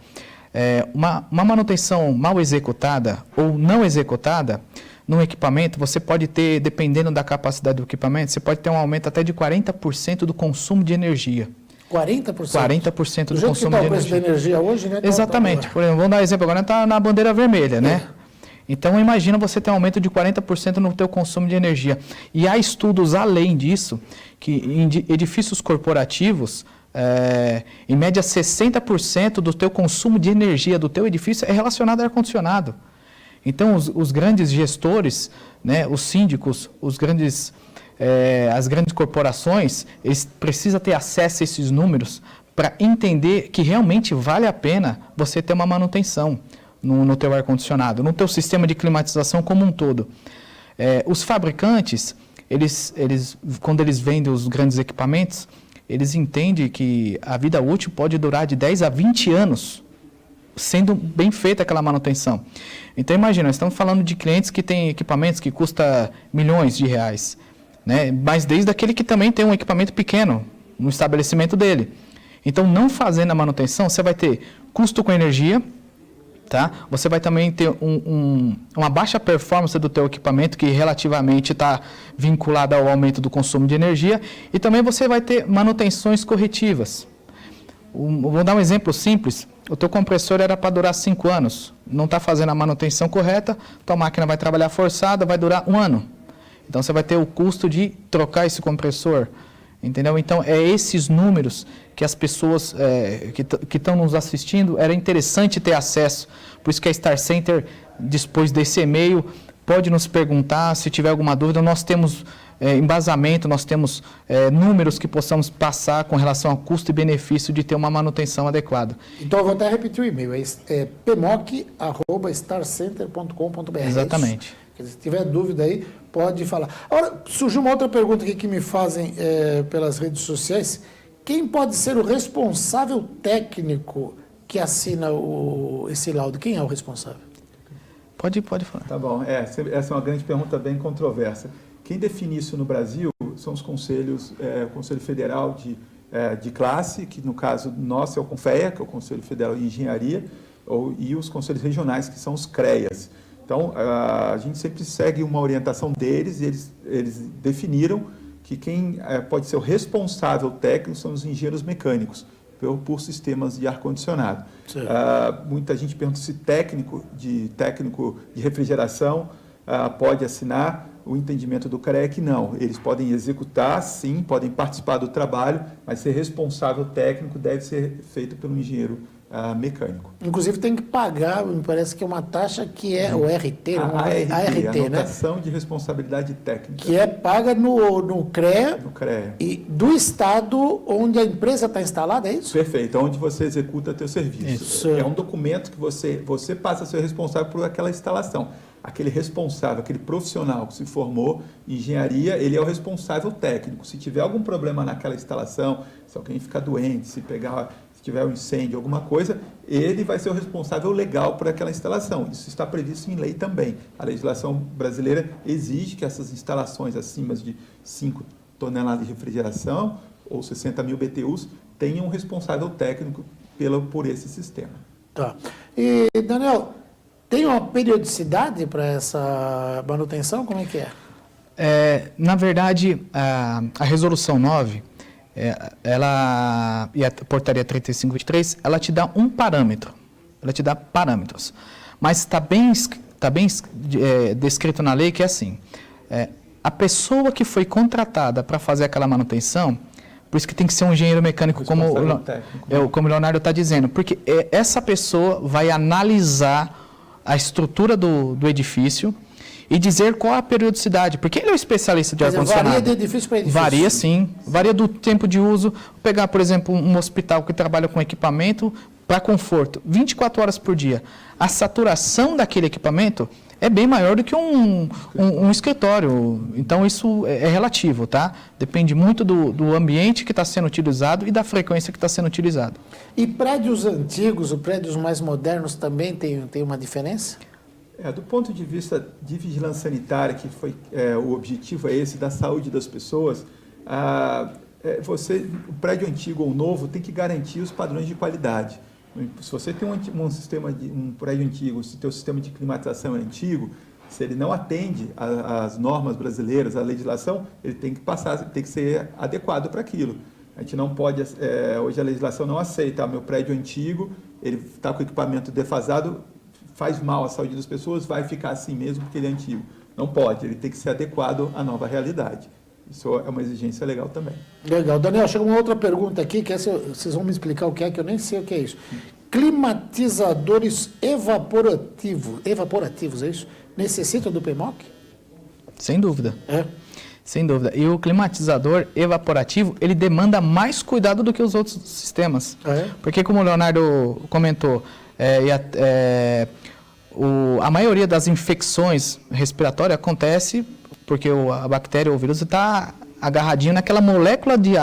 S4: uma manutenção mal executada ou não executada num equipamento, você pode ter, dependendo da capacidade do equipamento, você pode ter um aumento até de 40% do consumo de energia.
S1: 40%?
S4: 40% do consumo de energia. Do jeito que está o preço
S1: da energia hoje, né?
S4: Exatamente. Por exemplo, vamos dar um exemplo agora, está na bandeira vermelha, né? Então, imagina você ter um aumento de 40% no teu consumo de energia. E há estudos além disso, que em edifícios corporativos, em média 60% do teu consumo de energia do teu edifício é relacionado ao ar-condicionado. Então, os grandes gestores, né, os síndicos, as grandes corporações, eles precisam ter acesso a esses números para entender que realmente vale a pena você ter uma manutenção no teu ar-condicionado, no teu sistema de climatização como um todo. Os fabricantes, quando eles vendem os grandes equipamentos, eles entendem que a vida útil pode durar de 10 a 20 anos, sendo bem feita aquela manutenção. Então, imagina, nós estamos falando de clientes que têm equipamentos que custam milhões de reais, né? Mas desde aquele que também tem um equipamento pequeno no estabelecimento dele. Então, não fazendo a manutenção, você vai ter custo com energia, tá? Você vai também ter uma baixa performance do teu equipamento, que relativamente está vinculada ao aumento do consumo de energia, e também você vai ter manutenções corretivas. Vou dar um exemplo simples. O teu compressor era para durar 5 anos. Não está fazendo a manutenção correta, tua máquina vai trabalhar forçada, vai durar 1 ano. Então, você vai ter o custo de trocar esse compressor. Entendeu? Então, esses números que as pessoas que estão nos assistindo, era interessante ter acesso. Por isso que a Star Center, depois desse e-mail, pode nos perguntar se tiver alguma dúvida. Nós temos embasamento, nós temos números que possamos passar com relação ao custo e benefício de ter uma manutenção adequada.
S1: Então, eu vou até repetir o e-mail, pmoc@starcenter.com.br.
S4: Exatamente.
S1: Se tiver dúvida aí, pode falar. Agora, surgiu uma outra pergunta aqui que me fazem pelas redes sociais. Quem pode ser o responsável técnico que assina esse laudo? Quem é o responsável?
S4: Pode falar.
S5: Tá bom. Essa é uma grande pergunta bem controversa. Quem define isso no Brasil são os conselhos, o Conselho Federal de Classe, que no caso nosso é o CONFEA, que é o Conselho Federal de Engenharia, e os conselhos regionais, que são os CREAs. Então, a gente sempre segue uma orientação deles, e eles definiram que quem pode ser o responsável técnico são os engenheiros mecânicos, por sistemas de ar-condicionado. Muita gente pergunta se técnico de refrigeração pode assinar. O entendimento do CREA é que não. Eles podem executar, sim, podem participar do trabalho, mas ser responsável técnico deve ser feito pelo engenheiro mecânico.
S1: Inclusive tem que pagar, me parece que é uma taxa que é o RT,
S5: a
S1: ART,
S5: anotação,
S1: né?
S5: de responsabilidade técnica.
S1: Que é paga no CREA,
S5: No CREA.
S1: E do estado onde a empresa está instalada, é isso?
S5: Perfeito, onde você executa teu serviço.
S1: Isso.
S5: É um documento que você passa a ser responsável por aquela instalação. Aquele responsável, aquele profissional que se formou em engenharia, ele é o responsável técnico. Se tiver algum problema naquela instalação, se alguém ficar doente, se tiver um incêndio, alguma coisa, ele vai ser o responsável legal por aquela instalação. Isso está previsto em lei também. A legislação brasileira exige que essas instalações acima de 5 toneladas de refrigeração ou 60 mil BTUs tenham um responsável técnico por esse sistema.
S1: Tá. E, Daniel, tem uma periodicidade para essa manutenção? Como é que é?
S4: Na verdade, a Resolução 9, e a Portaria 3523, ela te dá um parâmetro, ela te dá parâmetros. Mas está bem descrito na lei que é assim, a pessoa que foi contratada para fazer aquela manutenção Por isso que tem que ser um engenheiro mecânico, como o Leonardo está dizendo. Porque essa pessoa vai analisar a estrutura do edifício e dizer qual a periodicidade. Porque ele é o especialista de ar-condicionado.
S1: Varia de edifício para edifício?
S4: Varia, sim. Varia do tempo de uso. Vou pegar, por exemplo, um hospital que trabalha com equipamento para conforto, 24 horas por dia. A saturação daquele equipamento é bem maior do que um escritório. Então, isso é relativo, tá? Depende muito do ambiente que está sendo utilizado e da frequência que está sendo utilizado.
S1: E prédios antigos, os prédios mais modernos também tem uma diferença?
S5: Do ponto de vista de vigilância sanitária, que foi o objetivo é esse, da saúde das pessoas, o prédio antigo ou novo tem que garantir os padrões de qualidade. Se você tem um prédio antigo, se o seu sistema de climatização é antigo, se ele não atende às normas brasileiras, à legislação, ele tem que ser adequado para aquilo. A gente não pode, hoje a legislação não aceita, meu prédio antigo, ele está com o equipamento defasado, faz mal à saúde das pessoas, vai ficar assim mesmo porque ele é antigo. Não pode, ele tem que ser adequado à nova realidade. Isso é uma exigência legal também.
S1: Legal. Daniel, chega uma outra pergunta aqui, que vocês vão me explicar o que é, que eu nem sei o que é isso. Climatizadores evaporativos, é isso? Necessitam do PMOC?
S4: Sem dúvida.
S1: É?
S4: Sem dúvida. E o climatizador evaporativo, ele demanda mais cuidado do que os outros sistemas. Porque, como o Leonardo comentou, a maioria das infecções respiratórias acontece porque a bactéria ou o vírus está agarradinho naquela molécula de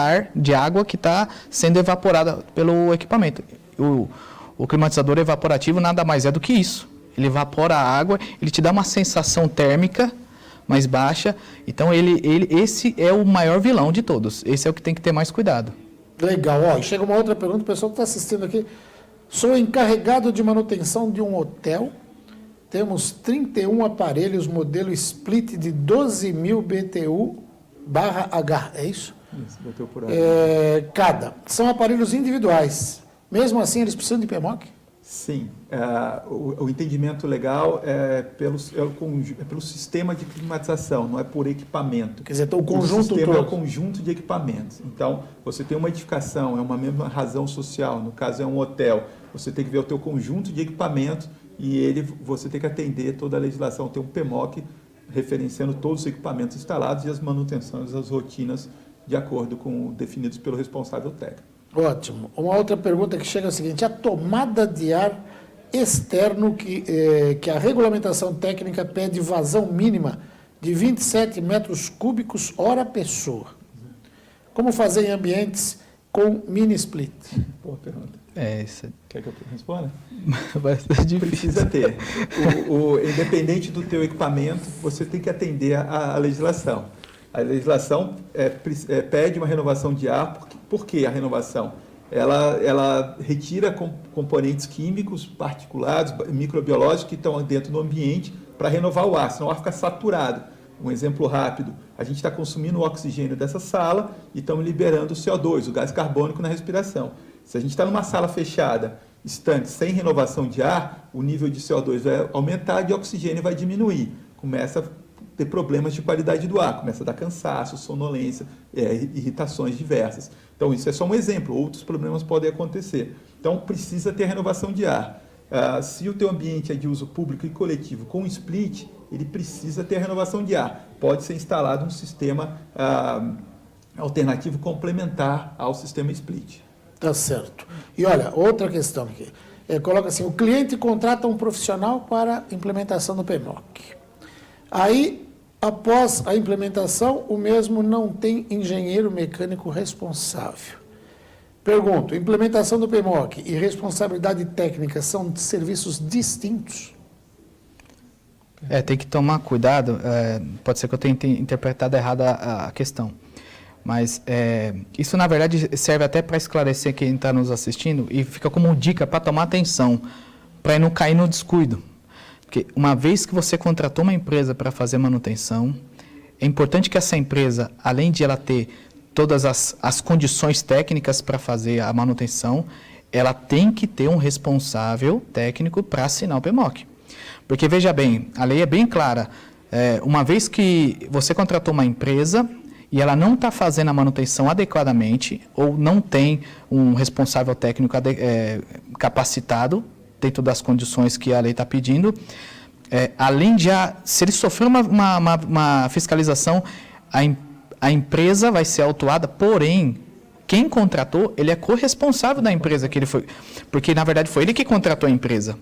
S4: água que está sendo evaporada pelo equipamento. O climatizador evaporativo nada mais é do que isso. Ele evapora a água, ele te dá uma sensação térmica mais baixa. Então, esse é o maior vilão de todos. Esse é o que tem que ter mais cuidado.
S1: Legal. Ó, chega uma outra pergunta, o pessoal que está assistindo aqui. Sou encarregado de manutenção de um hotel. Temos 31 aparelhos, modelo split de 12.000 BTU/H, é isso?
S5: Isso, BTU por
S1: cada. São aparelhos individuais. Mesmo assim, eles precisam de PMOC?
S5: Sim. O entendimento legal é pelo sistema de climatização, não é por equipamento.
S1: Quer dizer, então o conjunto
S5: sistema
S1: todo.
S5: É o conjunto de equipamentos. Então, você tem uma edificação, é uma mesma razão social, no caso é um hotel, você tem que ver o teu conjunto de equipamentos e você tem que atender toda a legislação, tem um PMOC referenciando todos os equipamentos instalados e as manutenções, as rotinas de acordo com definidos pelo responsável técnico.
S1: Ótimo. Uma outra pergunta que chega é a seguinte: a tomada de ar externo que a regulamentação técnica pede vazão mínima de 27 metros cúbicos hora pessoa. Como fazer em ambientes com mini split?
S5: Boa pergunta.
S4: Isso.
S5: Quer que eu responda?
S4: Vai ser difícil.
S5: Precisa ter. Independente do teu equipamento, você tem que atender à legislação. A legislação pede uma renovação de ar. Por que a renovação? Ela retira componentes químicos, particulados, microbiológicos que estão dentro do ambiente para renovar o ar, senão o ar fica saturado. Um exemplo rápido, a gente está consumindo o oxigênio dessa sala e estamos liberando o CO2, o gás carbônico na respiração. Se a gente está numa sala fechada, estanque, sem renovação de ar, o nível de CO2 vai aumentar e de oxigênio vai diminuir. Começa a ter problemas de qualidade do ar, começa a dar cansaço, sonolência, irritações diversas. Então, isso é só um exemplo, outros problemas podem acontecer. Então, precisa ter renovação de ar. Se o teu ambiente é de uso público e coletivo com split, ele precisa ter renovação de ar. Pode ser instalado um sistema alternativo complementar ao sistema split.
S1: Tá certo. E olha, outra questão aqui. Coloca assim: o cliente contrata um profissional para implementação do PMOC. Aí, após a implementação, o mesmo não tem engenheiro mecânico responsável. Pergunto: implementação do PMOC e responsabilidade técnica são serviços distintos?
S4: Tem que tomar cuidado. Pode ser que eu tenha interpretado errado a questão. Mas isso, na verdade, serve até para esclarecer quem está nos assistindo e fica como dica para tomar atenção, para não cair no descuido. Porque uma vez que você contratou uma empresa para fazer manutenção, é importante que essa empresa, além de ela ter todas as condições técnicas para fazer a manutenção, ela tem que ter um responsável técnico para assinar o PMOC. Porque, veja bem, a lei é bem clara. Uma vez que você contratou uma empresa e ela não está fazendo a manutenção adequadamente ou não tem um responsável técnico capacitado dentro das condições que a lei está pedindo, além de se ele sofrer uma fiscalização, a empresa vai ser autuada, porém, quem contratou, ele é corresponsável da empresa que ele foi, porque na verdade foi ele que contratou a empresa.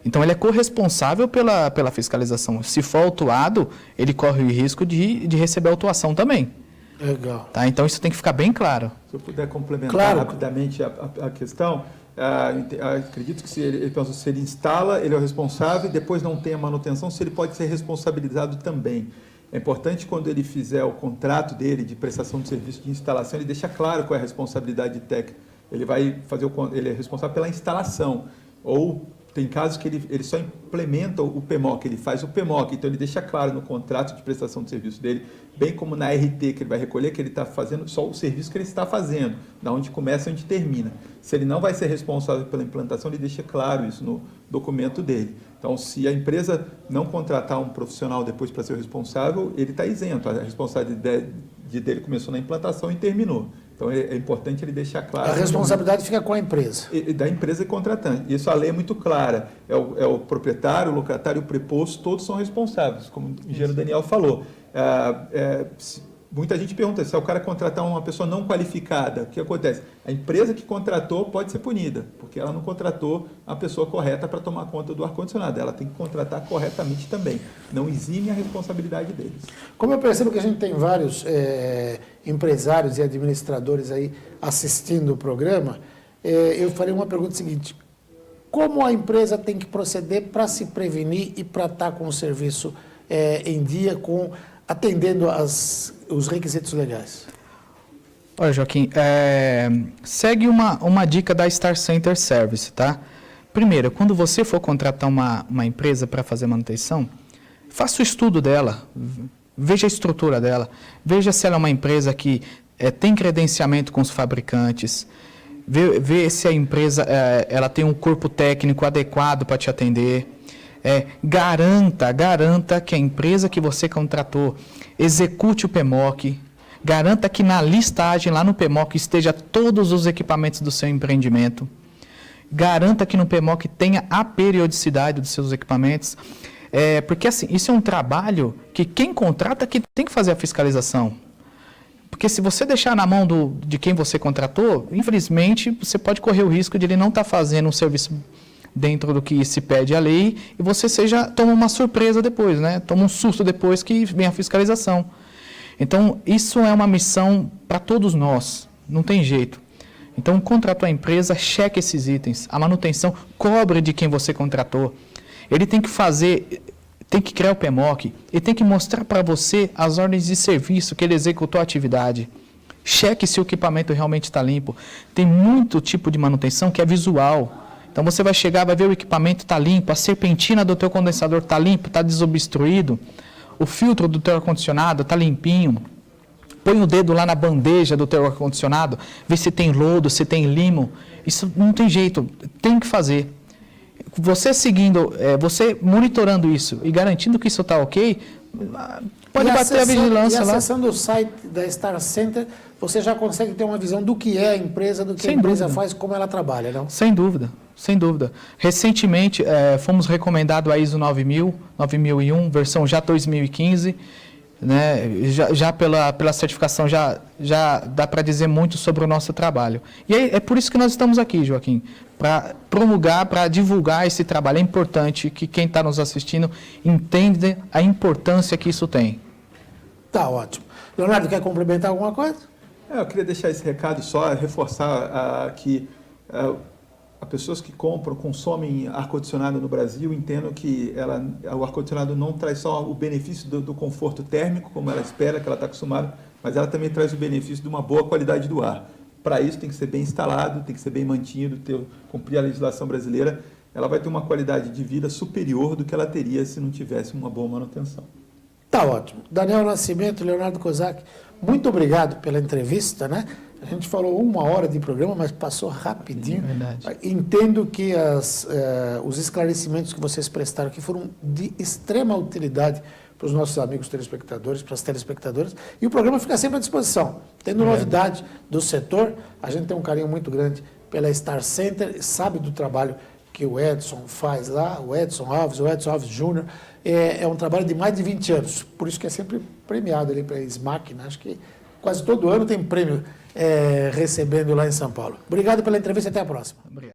S4: Então, ele é corresponsável pela fiscalização. Se for autuado, ele corre o risco de receber autuação também.
S1: Legal.
S4: Tá? Então, isso tem que ficar bem claro.
S5: Se eu puder complementar rapidamente a questão, acredito que se ele instala, ele é o responsável e depois não tem a manutenção, se ele pode ser responsabilizado também. É importante, quando ele fizer o contrato dele de prestação de serviço de instalação, ele deixa claro qual é a responsabilidade técnica. Ele é responsável pela instalação. Ou tem casos que ele só implementa o PMOC, ele faz o PMOC, então ele deixa claro no contrato de prestação de serviço dele, bem como na RT que ele vai recolher, que ele está fazendo só o serviço que ele está fazendo, da onde começa e onde termina. Se ele não vai ser responsável pela implantação, ele deixa claro isso no documento dele. Então, se a empresa não contratar um profissional depois para ser o responsável, ele está isento. A responsabilidade dele começou na implantação e terminou. Então, é importante ele deixar claro...
S1: A responsabilidade fica com a empresa.
S5: Da empresa contratante. Isso a lei é muito clara. É o proprietário, o locatário e o preposto, todos são responsáveis, como o engenheiro Daniel falou. Muita gente pergunta, se o cara contratar uma pessoa não qualificada, o que acontece? A empresa que contratou pode ser punida, porque ela não contratou a pessoa correta para tomar conta do ar-condicionado. Ela tem que contratar corretamente também. Não exime a responsabilidade deles.
S1: Como eu percebo que a gente tem vários empresários e administradores aí assistindo o programa, eu farei uma pergunta seguinte. Como a empresa tem que proceder para se prevenir e para estar com o serviço em dia, atendendo os requisitos legais?
S4: Olha, Joaquim, segue uma dica da Star Center Service, tá? Primeiro, quando você for contratar uma empresa para fazer manutenção, faça o estudo dela, veja a estrutura dela, veja se ela é uma empresa que tem credenciamento com os fabricantes, vê se a empresa ela tem um corpo técnico adequado para te atender. Garanta que a empresa que você contratou execute o PMOC, garanta que na listagem lá no PMOC esteja todos os equipamentos do seu empreendimento, garanta que no PMOC tenha a periodicidade dos seus equipamentos, porque assim, isso é um trabalho que quem contrata que tem que fazer a fiscalização. Porque se você deixar na mão de quem você contratou, infelizmente você pode correr o risco de ele não estar fazendo um serviço dentro do que se pede a lei, e você toma uma surpresa depois, né? Toma um susto depois que vem a fiscalização. Então, isso é uma missão para todos nós, não tem jeito. Então, contratou a empresa, cheque esses itens, a manutenção, cobre de quem você contratou. Ele tem que criar o PMOC, ele tem que mostrar para você as ordens de serviço que ele executou a atividade. Cheque se o equipamento realmente está limpo. Tem muito tipo de manutenção que é visual. Então, você vai chegar, vai ver o equipamento está limpo, a serpentina do teu condensador está limpo, está desobstruído, o filtro do teu ar-condicionado está limpinho. Põe o dedo lá na bandeja do teu ar-condicionado, vê se tem lodo, se tem limo. Isso não tem jeito, tem que fazer. Você você monitorando isso e garantindo que isso está ok, pode bater a vigilância lá.
S1: E acessando o site da Star Center, você já consegue ter uma visão do que é a empresa, do que a empresa faz, como ela trabalha, não?
S4: Sem dúvida, sem dúvida. Recentemente, fomos recomendados a ISO 9001, versão já 2015, né? Já pela certificação, já dá para dizer muito sobre o nosso trabalho. E é por isso que nós estamos aqui, Joaquim, para promulgar, para divulgar esse trabalho. É importante que quem está nos assistindo entenda a importância que isso tem.
S1: Tá ótimo. Leonardo, quer complementar alguma coisa?
S5: Eu queria deixar esse recado só, reforçar que as pessoas que consomem ar-condicionado no Brasil, entendam que o ar-condicionado não traz só o benefício do conforto térmico, como ela espera, que ela está acostumada, mas ela também traz o benefício de uma boa qualidade do ar. Para isso tem que ser bem instalado, tem que ser bem mantido, cumprir a legislação brasileira. Ela vai ter uma qualidade de vida superior do que ela teria se não tivesse uma boa manutenção.
S1: Tá ótimo. Daniel Nascimento, Leonardo Kozak, muito obrigado pela entrevista, né? A gente falou 1 hora de programa, mas passou rapidinho.
S4: É verdade.
S1: Entendo que os esclarecimentos que vocês prestaram aqui foram de extrema utilidade para os nossos amigos telespectadores, para as telespectadoras. E o programa fica sempre à disposição. Tendo novidade do setor, a gente tem um carinho muito grande pela Star Center, sabe do trabalho que o Edson faz lá, o Edson Alves Júnior. É um trabalho de mais de 20 anos, por isso que é sempre premiado ali para a SMAC, né? Acho que quase todo ano tem prêmio recebendo lá em São Paulo. Obrigado pela entrevista e até a próxima.
S4: Obrigado.